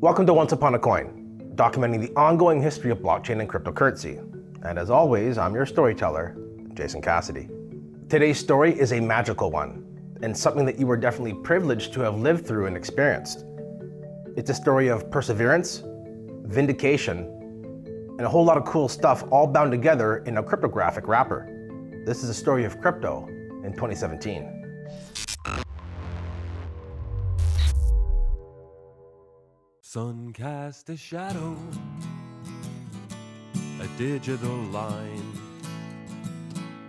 Welcome to Once Upon a Coin, documenting the ongoing history of blockchain and cryptocurrency. And as always, I'm your storyteller, Jason Cassidy. Today's story is a magical one, and something that you were definitely privileged to have lived through and experienced. It's a story of perseverance, vindication, and a whole lot of cool stuff all bound together in a cryptographic wrapper. This is a story of crypto in 2017. Sun cast a shadow, a digital line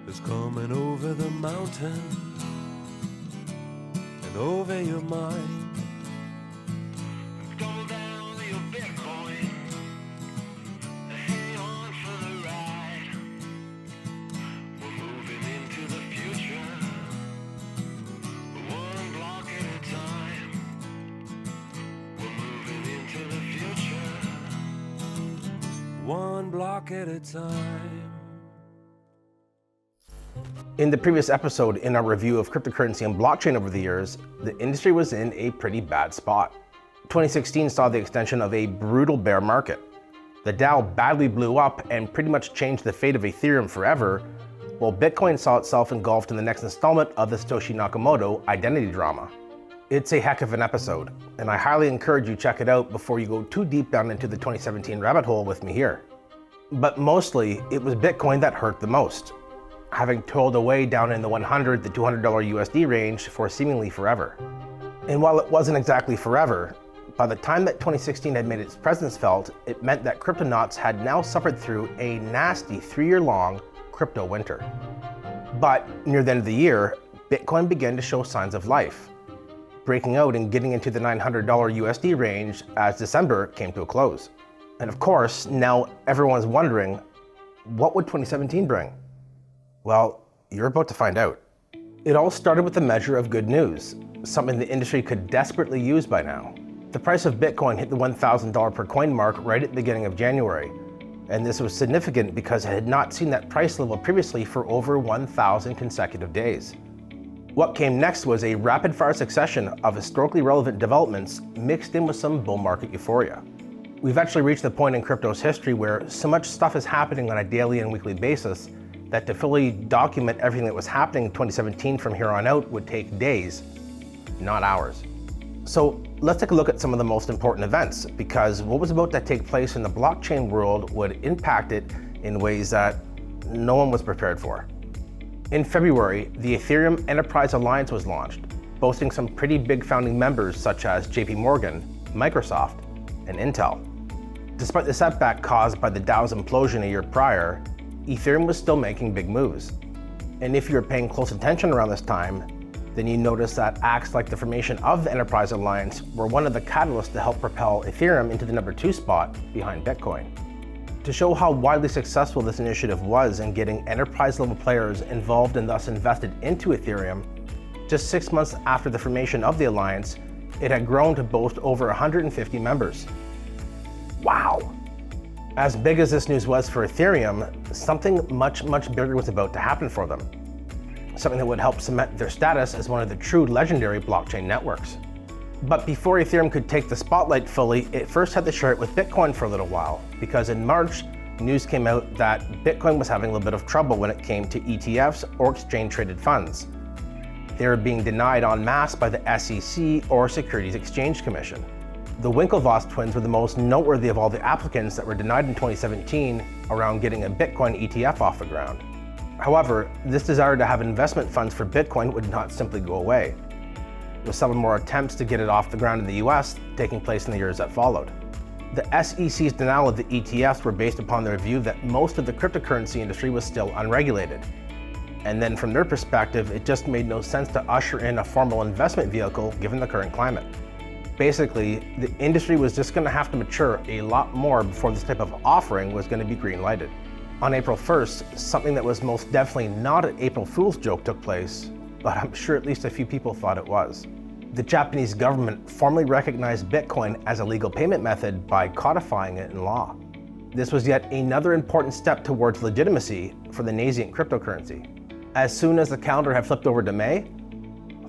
is coming over the mountain and over your mind. Double down your Bitcoin, hang on for the ride. We're moving into the future, one block at a time. We're moving into the future, one block at a time. In the previous episode in our review of cryptocurrency and blockchain over the years, the industry was in a pretty bad spot. 2016 saw the extension of a brutal bear market. The Dow badly blew up and pretty much changed the fate of Ethereum forever, while Bitcoin saw itself engulfed in the next installment of the Satoshi Nakamoto identity drama. It's a heck of an episode, and I highly encourage you check it out before you go too deep down into the 2017 rabbit hole with me here. But mostly, it was Bitcoin that hurt the most, having toiled away down in the $100 to $200 USD range for seemingly forever. And while it wasn't exactly forever, by the time that 2016 had made its presence felt, it meant that cryptonauts had now suffered through a nasty 3-year-long crypto winter. But near the end of the year, Bitcoin began to show signs of life, breaking out and getting into the $900 USD range as December came to a close. And of course, now everyone's wondering, what would 2017 bring? Well, you're about to find out. It all started with a measure of good news, something the industry could desperately use by now. The price of Bitcoin hit the $1,000 per coin mark right at the beginning of January, and this was significant because it had not seen that price level previously for over 1,000 consecutive days. What came next was a rapid-fire succession of historically relevant developments mixed in with some bull market euphoria. We've actually reached the point in crypto's history where so much stuff is happening on a daily and weekly basis that to fully document everything that was happening in 2017 from here on out would take days, not hours. So let's take a look at some of the most important events, because what was about to take place in the blockchain world would impact it in ways that no one was prepared for. In February, the Ethereum Enterprise Alliance was launched, boasting some pretty big founding members such as JPMorgan, Microsoft, and Intel. Despite the setback caused by the Dow's implosion a year prior, Ethereum was still making big moves. And if you're paying close attention around this time, then you notice that acts like the formation of the Enterprise Alliance were one of the catalysts to help propel Ethereum into the number 2 spot behind Bitcoin. To show how widely successful this initiative was in getting enterprise-level players involved and thus invested into Ethereum, just 6 months after the formation of the Alliance, it had grown to boast over 150 members. Wow! As big as this news was for Ethereum, something much bigger was about to happen for them. Something that would help cement their status as one of the true legendary blockchain networks. But before Ethereum could take the spotlight fully, it first had to share it with Bitcoin for a little while, because in March, news came out that Bitcoin was having a little bit of trouble when it came to ETFs or exchange-traded funds. They were being denied en masse by the SEC or Securities Exchange Commission. The Winklevoss twins were the most noteworthy of all the applicants that were denied in 2017 around getting a Bitcoin ETF off the ground. However, this desire to have investment funds for Bitcoin would not simply go away, with several more attempts to get it off the ground in the US taking place in the years that followed. The SEC's denial of the ETFs were based upon their view that most of the cryptocurrency industry was still unregulated. And then from their perspective, it just made no sense to usher in a formal investment vehicle given the current climate. Basically, the industry was just going to have to mature a lot more before this type of offering was going to be green-lighted. On April 1st, something that was most definitely not an April Fool's joke took place, but I'm sure at least a few people thought it was. The Japanese government formally recognized Bitcoin as a legal payment method by codifying it in law. This was yet another important step towards legitimacy for the nascent cryptocurrency. As soon as the calendar had flipped over to May,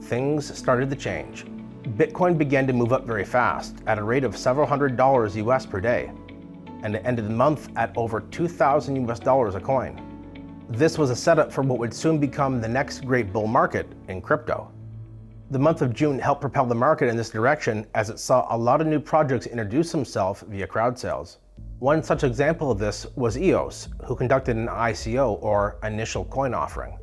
things started to change. Bitcoin began to move up very fast at a rate of several $100s US per day, and it ended the month at over $2,000 a coin. This was a setup for what would soon become the next great bull market in crypto. The month of June helped propel the market in this direction as it saw a lot of new projects introduce themselves via crowd sales. One such example of this was EOS, who conducted an ICO, or initial coin offering.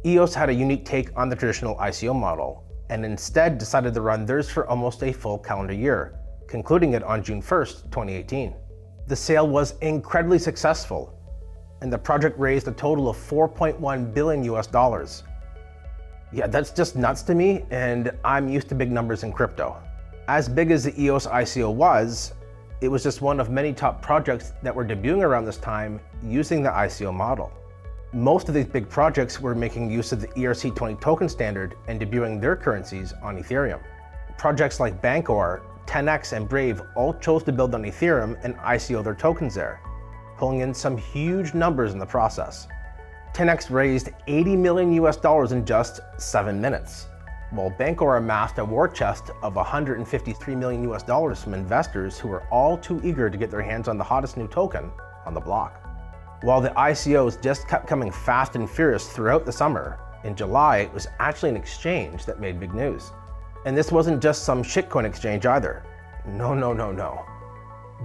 EOS had a unique take on the traditional ICO model, and instead decided to run theirs for almost a full calendar year, concluding it on June 1st, 2018. The sale was incredibly successful, and the project raised a total of $4.1 billion US. Yeah, that's just nuts to me, and I'm used to big numbers in crypto. As big as the EOS ICO was, it was just one of many top projects that were debuting around this time using the ICO model. Most of these big projects were making use of the ERC20 token standard and debuting their currencies on Ethereum. Projects like Bancor, 10x, and Brave all chose to build on Ethereum and ICO their tokens there, pulling in some huge numbers in the process. 10x raised $80 million US in just 7 minutes, while Bancor amassed a war chest of $153 million US from investors who were all too eager to get their hands on the hottest new token on the block. While the ICOs just kept coming fast and furious throughout the summer, in July it was actually an exchange that made big news. And this wasn't just some shitcoin exchange either. No.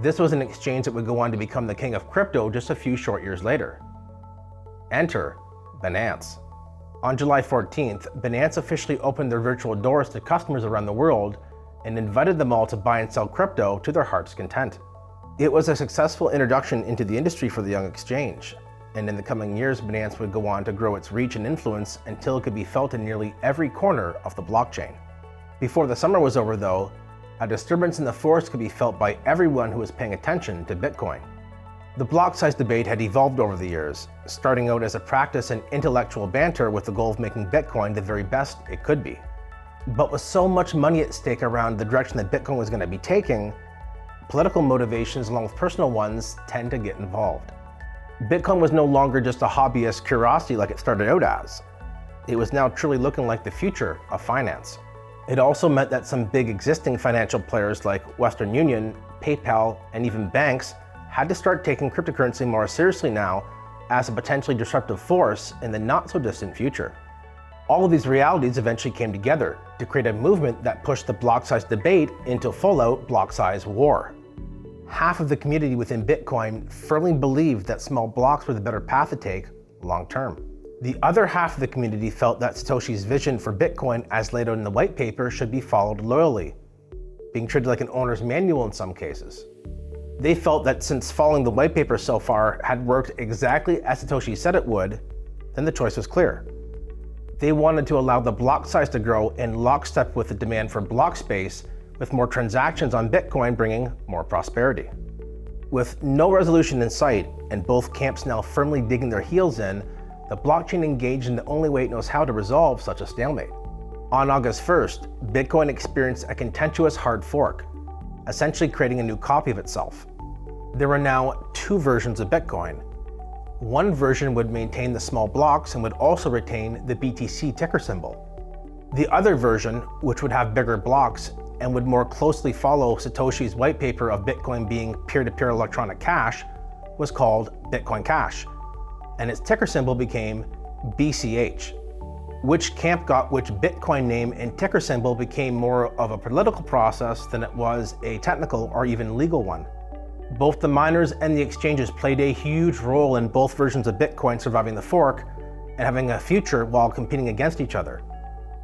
This was an exchange that would go on to become the king of crypto just a few short years later. Enter Binance. On July 14th, Binance officially opened their virtual doors to customers around the world and invited them all to buy and sell crypto to their heart's content. It was a successful introduction into the industry for the young exchange, and in the coming years, Binance would go on to grow its reach and influence until it could be felt in nearly every corner of the blockchain. Before the summer was over though, a disturbance in the force could be felt by everyone who was paying attention to Bitcoin. The block size debate had evolved over the years, starting out as a practice and intellectual banter with the goal of making Bitcoin the very best it could be. But with so much money at stake around the direction that Bitcoin was going to be taking, political motivations along with personal ones tend to get involved. Bitcoin was no longer just a hobbyist curiosity like it started out as. It was now truly looking like the future of finance. It also meant that some big existing financial players like Western Union, PayPal, and even banks had to start taking cryptocurrency more seriously now as a potentially disruptive force in the not so distant future. All of these realities eventually came together to create a movement that pushed the block size debate into full-out block size war. Half of the community within Bitcoin firmly believed that small blocks were the better path to take long term. The other half of the community felt that Satoshi's vision for Bitcoin as laid out in the white paper should be followed loyally, being treated like an owner's manual in some cases. They felt that since following the white paper so far had worked exactly as Satoshi said it would, then the choice was clear. They wanted to allow the block size to grow in lockstep with the demand for block space, with more transactions on Bitcoin bringing more prosperity. With no resolution in sight and both camps now firmly digging their heels in, the blockchain engaged in the only way it knows how to resolve such a stalemate. On August 1st, Bitcoin experienced a contentious hard fork, essentially creating a new copy of itself. There were now two versions of Bitcoin. One version would maintain the small blocks and would also retain the BTC ticker symbol. The other version, which would have bigger blocks and would more closely follow Satoshi's white paper of Bitcoin being peer-to-peer electronic cash, was called Bitcoin Cash, and its ticker symbol became BCH. Which camp got which Bitcoin name and ticker symbol became more of a political process than it was a technical or even legal one. Both the miners and the exchanges played a huge role in both versions of Bitcoin surviving the fork and having a future while competing against each other.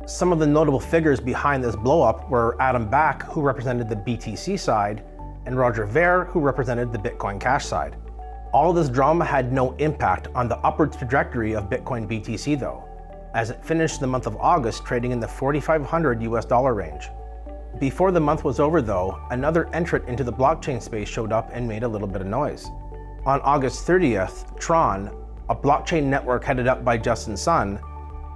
Some of the notable figures behind this blowup were Adam Back, who represented the BTC side, and Roger Ver, who represented the Bitcoin Cash side. All of this drama had no impact on the upward trajectory of Bitcoin BTC though, as it finished the month of August trading in the $4,500 US range. Before the month was over though, another entrant into the blockchain space showed up and made a little bit of noise. On August 30th, Tron, a blockchain network headed up by Justin Sun,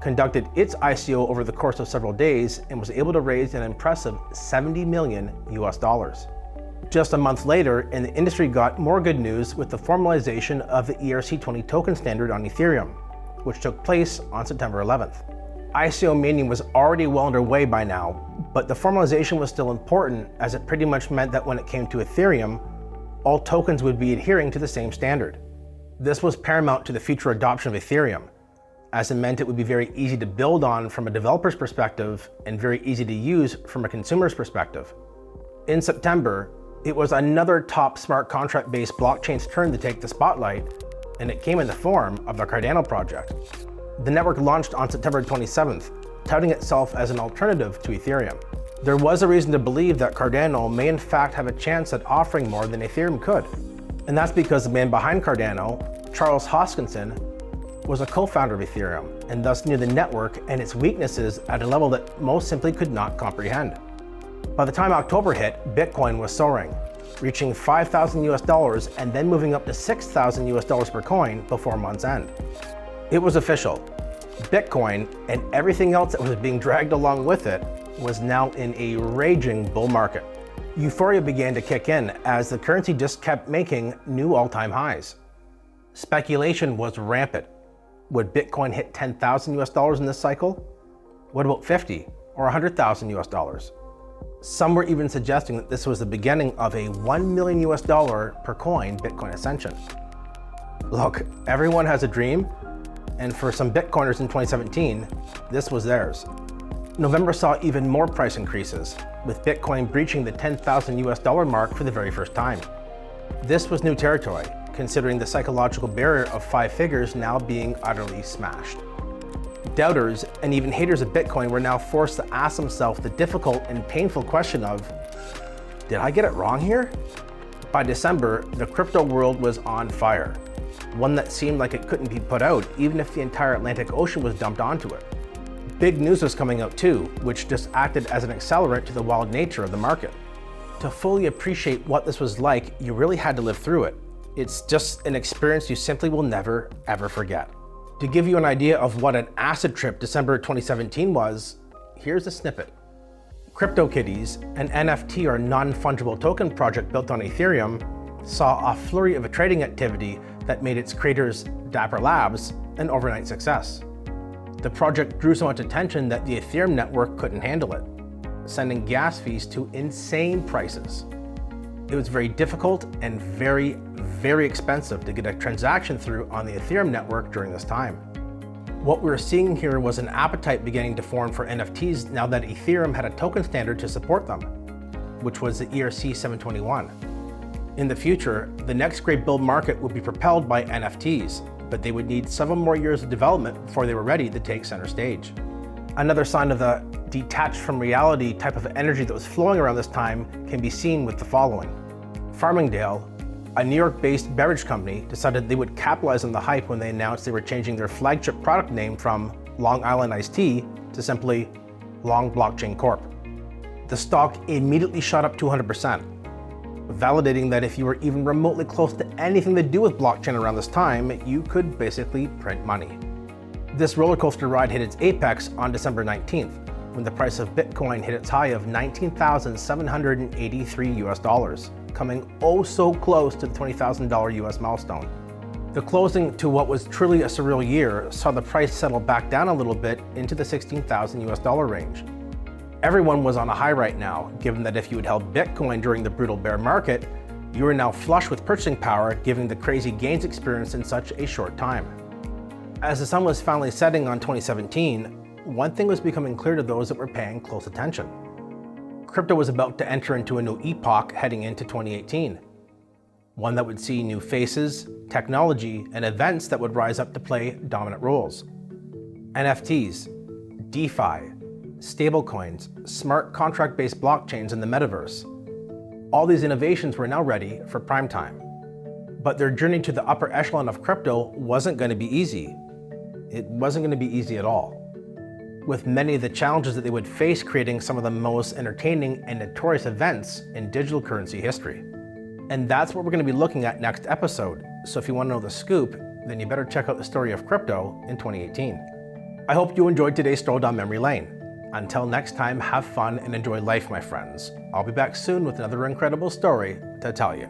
conducted its ICO over the course of several days and was able to raise an impressive $70 million US. Just a month later, and the industry got more good news with the formalization of the ERC20 token standard on Ethereum, which took place on September 11th. ICO mania was already well underway by now, but the formalization was still important as it pretty much meant that when it came to Ethereum, all tokens would be adhering to the same standard. This was paramount to the future adoption of Ethereum, as it meant it would be very easy to build on from a developer's perspective and very easy to use from a consumer's perspective. In September, it was another top smart contract-based blockchain's turn to take the spotlight, and it came in the form of the Cardano project. The network launched on September 27th, touting itself as an alternative to Ethereum. There was a reason to believe that Cardano may in fact have a chance at offering more than Ethereum could. And that's because the man behind Cardano, Charles Hoskinson, was a co-founder of Ethereum, and thus knew the network and its weaknesses at a level that most simply could not comprehend. By the time October hit, Bitcoin was soaring, reaching $5,000 and then moving up to $6,000 per coin before month's end. It was official. Bitcoin and everything else that was being dragged along with it was now in a raging bull market. Euphoria began to kick in as the currency just kept making new all-time highs. Speculation was rampant. Would Bitcoin hit $10,000 in this cycle? What about 50 or 100,000 US? Some were even suggesting that this was the beginning of a $1 million per coin Bitcoin ascension. Look, everyone has a dream, and for some Bitcoiners in 2017, this was theirs. November saw even more price increases, with Bitcoin breaching the $10,000 mark for the very first time. This was new territory, considering the psychological barrier of 5 figures now being utterly smashed. Doubters and even haters of Bitcoin were now forced to ask themselves the difficult and painful question of, did I get it wrong here? By December, the crypto world was on fire, one that seemed like it couldn't be put out even if the entire Atlantic Ocean was dumped onto it. Big news was coming out too, which just acted as an accelerant to the wild nature of the market. To fully appreciate what this was like, you really had to live through it. It's just an experience you simply will never, ever forget. To give you an idea of what an acid trip December 2017 was, here's a snippet. CryptoKitties, an NFT or non-fungible token project built on Ethereum, saw a flurry of trading activity that made its creators, Dapper Labs, an overnight success. The project drew so much attention that the Ethereum network couldn't handle it, sending gas fees to insane prices. It was very difficult and very, very expensive to get a transaction through on the Ethereum network during this time. What we were seeing here was an appetite beginning to form for NFTs now that Ethereum had a token standard to support them, which was the ERC 721. In the future, the next great bull market would be propelled by NFTs, but they would need several more years of development before they were ready to take center stage. Another sign of the detached from reality type of energy that was flowing around this time can be seen with the following. Farmingdale, a New York-based beverage company, decided they would capitalize on the hype when they announced they were changing their flagship product name from Long Island Iced Tea to simply Long Blockchain Corp. The stock immediately shot up 200%, validating that if you were even remotely close to anything to do with blockchain around this time, you could basically print money. This roller coaster ride hit its apex on December 19th, when the price of Bitcoin hit its high of $19,783, coming oh so close to the $20,000 US milestone. The closing to what was truly a surreal year saw the price settle back down a little bit into the $16,000 range. Everyone was on a high right now, given that if you had held Bitcoin during the brutal bear market, you were now flush with purchasing power, given the crazy gains experienced in such a short time. As the sun was finally setting on 2017, one thing was becoming clear to those that were paying close attention. Crypto was about to enter into a new epoch heading into 2018. One that would see new faces, technology, and events that would rise up to play dominant roles. NFTs, DeFi, stablecoins, smart contract-based blockchains, and the metaverse. All these innovations were now ready for prime time. But their journey to the upper echelon of crypto wasn't going to be easy. It wasn't going to be easy at all, with many of the challenges that they would face creating some of the most entertaining and notorious events in digital currency history. And that's what we're going to be looking at next episode. So if you want to know the scoop, then you better check out the story of crypto in 2018. I hope you enjoyed today's stroll down memory lane. Until next time, have fun and enjoy life, my friends. I'll be back soon with another incredible story to tell you.